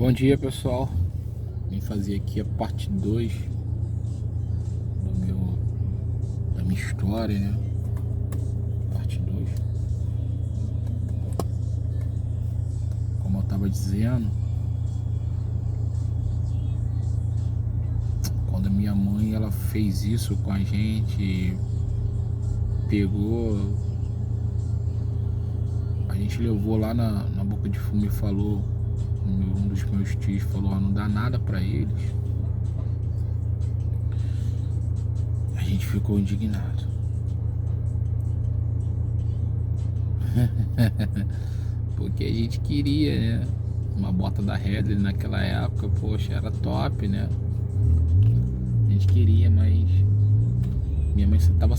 Bom dia, pessoal. Vim fazer aqui a parte 2 da minha história, né? Parte 2. Como eu tava dizendo, quando a minha mãe ela fez isso com a gente, pegou, a gente levou lá na Boca de Fumo e falou, um dos meus tios falou, não dá nada pra eles. A gente ficou indignado. Porque a gente queria, né? Uma bota da Headley naquela época, poxa, era top, né? A gente queria, mas minha mãe ela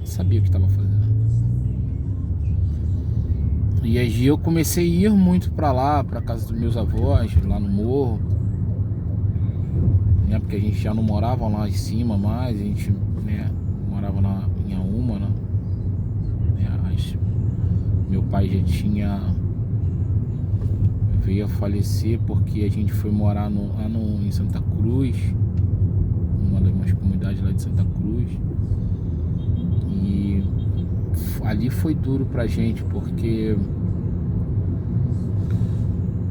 sabia o que estava fazendo. E aí eu comecei a ir muito pra lá, pra casa dos meus avós, lá no morro, né? Porque a gente já não morava lá em cima mais, a gente, né, morava lá em Auma, né? Meu pai já veio a falecer porque a gente foi morar em Santa Cruz, uma das comunidades lá de Santa Cruz, e ali foi duro pra gente porque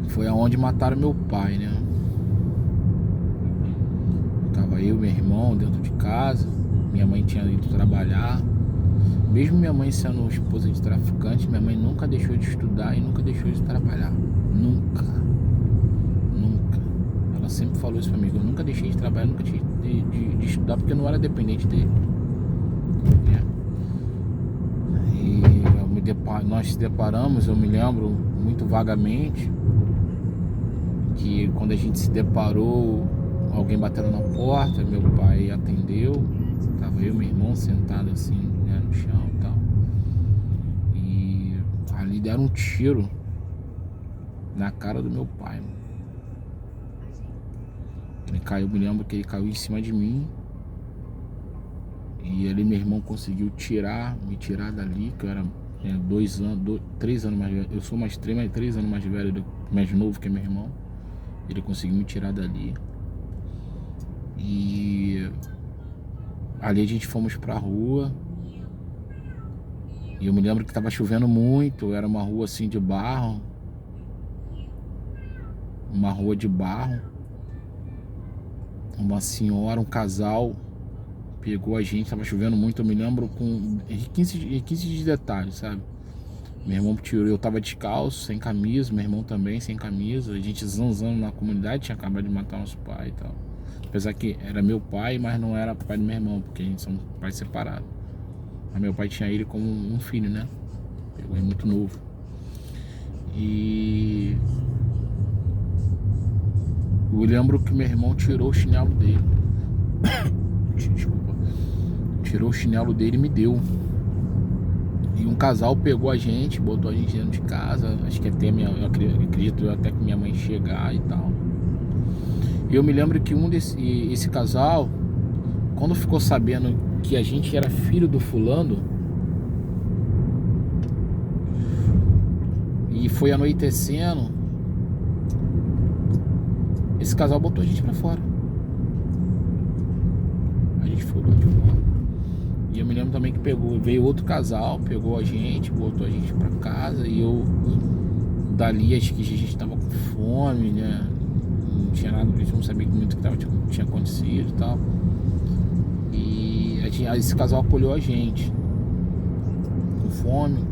foi aonde mataram meu pai, né? Tava eu e meu irmão dentro de casa, minha mãe tinha ido trabalhar. Mesmo minha mãe sendo esposa de traficante, minha mãe nunca deixou de estudar e nunca deixou de trabalhar. Nunca. Nunca. Ela sempre falou isso pra mim, eu nunca deixei de trabalhar, nunca deixei de estudar, porque eu não era dependente dele. E nós se deparamos, eu me lembro muito vagamente que quando a gente se deparou, alguém batendo na porta, meu pai atendeu, tava eu e meu irmão sentado assim, né, no chão e tal, e ali deram um tiro na cara do meu pai, mano. Ele caiu, me lembro que ele caiu em cima de mim, e ele, meu irmão, conseguiu me tirar dali, que eu era 3 anos mais velho, eu sou mais 3 anos mais velho, mais novo que meu irmão. Ele conseguiu me tirar dali. E ali a gente fomos pra rua. E eu me lembro que tava chovendo muito. Era uma rua assim de barro. Uma rua de barro. Uma senhora, um casal pegou a gente, tava chovendo muito. Eu me lembro com 15 de detalhes, sabe? Meu irmão tirou, eu tava descalço, sem camisa, meu irmão também sem camisa, a gente zanzando na comunidade, tinha acabado de matar nosso pai e tal. Apesar que era meu pai, mas não era pai do meu irmão, porque a gente são pais separados. Mas meu pai tinha ele como um filho, né? Pegou ele muito novo. E eu lembro que meu irmão tirou o chinelo dele. Desculpa. Tirou o chinelo dele e me deu. E um casal pegou a gente, botou a gente dentro de casa. Acho que até eu acredito até que minha mãe chegar e tal. E eu me lembro que esse casal, quando ficou sabendo que a gente era filho do fulano, e foi anoitecendo, esse casal botou a gente pra fora. A gente foi lá de fora. E eu me lembro também que veio outro casal, pegou a gente, botou a gente pra casa. E eu, dali, acho que a gente tava com fome, né? Não tinha nada, a gente não sabia muito o que tinha acontecido e tal. E esse casal acolheu a gente, com fome,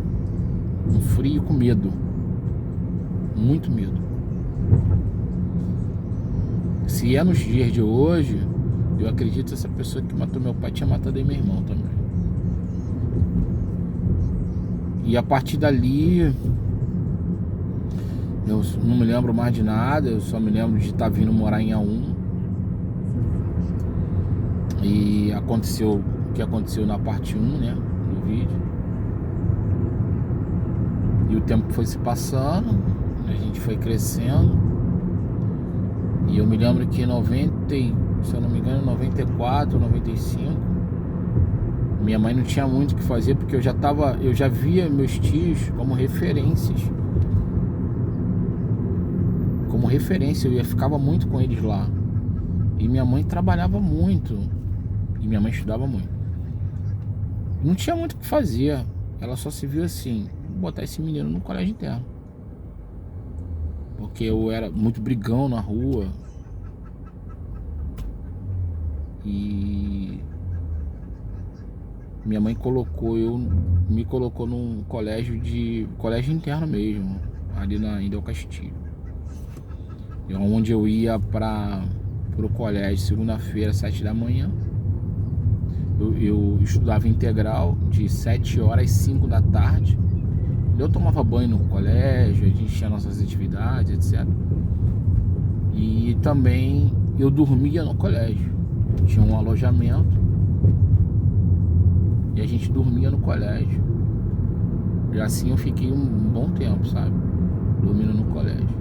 com frio e com medo. Muito medo. Se é nos dias de hoje, eu acredito que essa pessoa que matou meu pai tinha matado aí meu irmão também. E a partir dali, eu não me lembro mais de nada. Eu só me lembro de estar vindo morar em Aum. E aconteceu o que aconteceu na parte 1, né, do vídeo. E o tempo foi se passando, a gente foi crescendo. E eu me lembro que em 90, se eu não me engano, 94, 95, minha mãe não tinha muito o que fazer, porque eu já via meus tios como referências referência, ficava muito com eles lá. E minha mãe trabalhava muito. E minha mãe estudava muito. Não tinha muito o que fazer. Ela só se viu assim, botar esse menino no colégio interno. Porque eu era muito brigão na rua. E minha mãe me colocou num colégio interno mesmo, ali na Indel Castilho. Onde eu ia pro colégio segunda-feira, 7 da manhã. Eu estudava integral de 7 horas às 5 da tarde. Eu tomava banho no colégio, a gente tinha nossas atividades, etc. E também eu dormia no colégio. Tinha um alojamento e a gente dormia no colégio. E assim eu fiquei um bom tempo, sabe? Dormindo no colégio.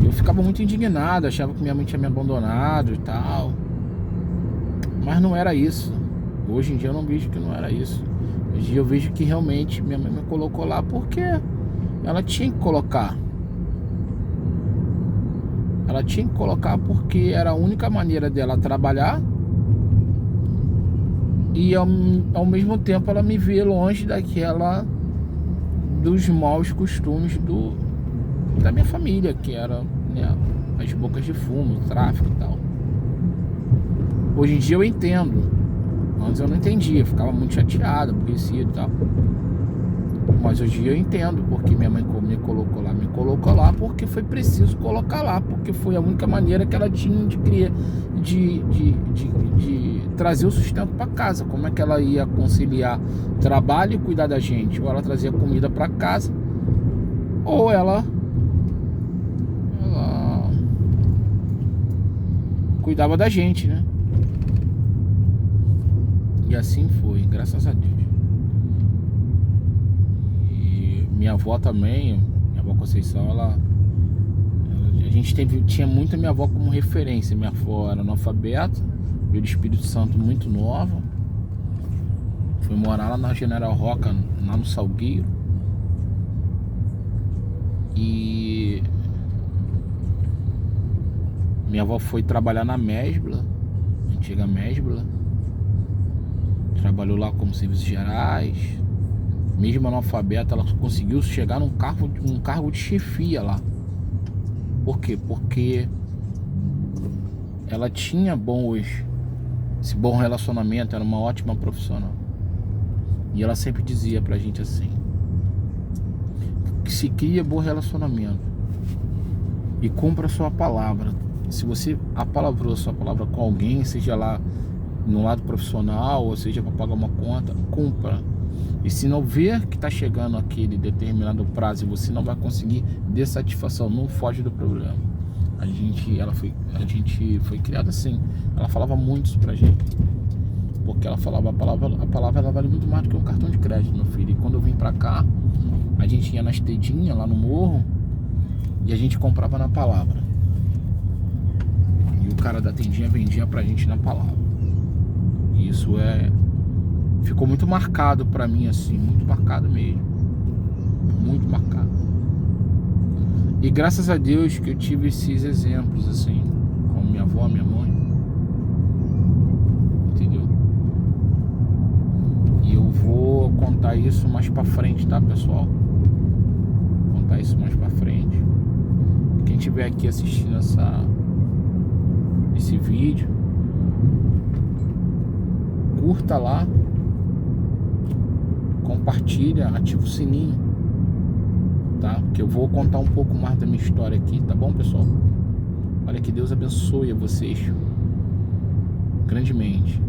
Eu ficava muito indignado, achava que minha mãe tinha me abandonado e tal. Mas não era isso. Hoje em dia eu não vejo que não era isso. Hoje em dia eu vejo que realmente minha mãe me colocou lá porque ela tinha que colocar. Ela tinha que colocar porque era a única maneira dela trabalhar. E ao mesmo tempo ela me vê longe dos maus costumes da minha família, que era, né, as bocas de fumo, o tráfico e tal. Hoje em dia eu entendo. Antes eu não entendia, eu ficava muito chateado, aborrecido e tal. Mas hoje em dia eu entendo porque minha mãe me colocou lá. Me colocou lá porque foi preciso colocar lá, porque foi a única maneira que ela tinha de trazer o sustento para casa. Como é que ela ia conciliar trabalho e cuidar da gente? Ou ela trazia comida para casa, ou ela cuidava da gente, né? E assim foi, graças a Deus. E minha avó também, minha avó Conceição, a gente tinha muito a minha avó como referência. Minha avó era analfabeta, veio do Espírito Santo muito nova. Foi morar lá na General Roca, lá no Salgueiro. E minha avó foi trabalhar na Mesbla, antiga Mesbla. Trabalhou lá como serviços gerais. Mesmo analfabeta, ela conseguiu chegar num cargo de chefia lá. Por quê? Porque ela tinha esse bom relacionamento, era uma ótima profissional. E ela sempre dizia pra gente assim: que se cria bom relacionamento e cumpra a sua palavra. Se você apalavrou a sua palavra com alguém, seja lá no lado profissional, ou seja para pagar uma conta, cumpra. E se não ver que está chegando aquele determinado prazo e você não vai conseguir, dê satisfação, não foge do problema. A gente foi criada assim. Ela falava muito isso pra gente, porque ela falava a palavra ela vale muito mais do que um cartão de crédito, meu filho. E quando eu vim pra cá, a gente ia na estedinha lá no morro e a gente comprava na palavra. E o cara da tendinha vendia pra gente na palavra. E isso ficou muito marcado pra mim, assim, muito marcado mesmo. Muito marcado. E graças a Deus que eu tive esses exemplos, assim, com minha avó, minha mãe. Entendeu? E eu vou contar isso mais pra frente, tá, pessoal? Vou contar isso mais pra frente. Quem estiver aqui assistindo esse vídeo, curta lá, compartilha, ativa o sininho, tá? Porque eu vou contar um pouco mais da minha história aqui, tá bom, pessoal? Olha, que Deus abençoe a vocês grandemente.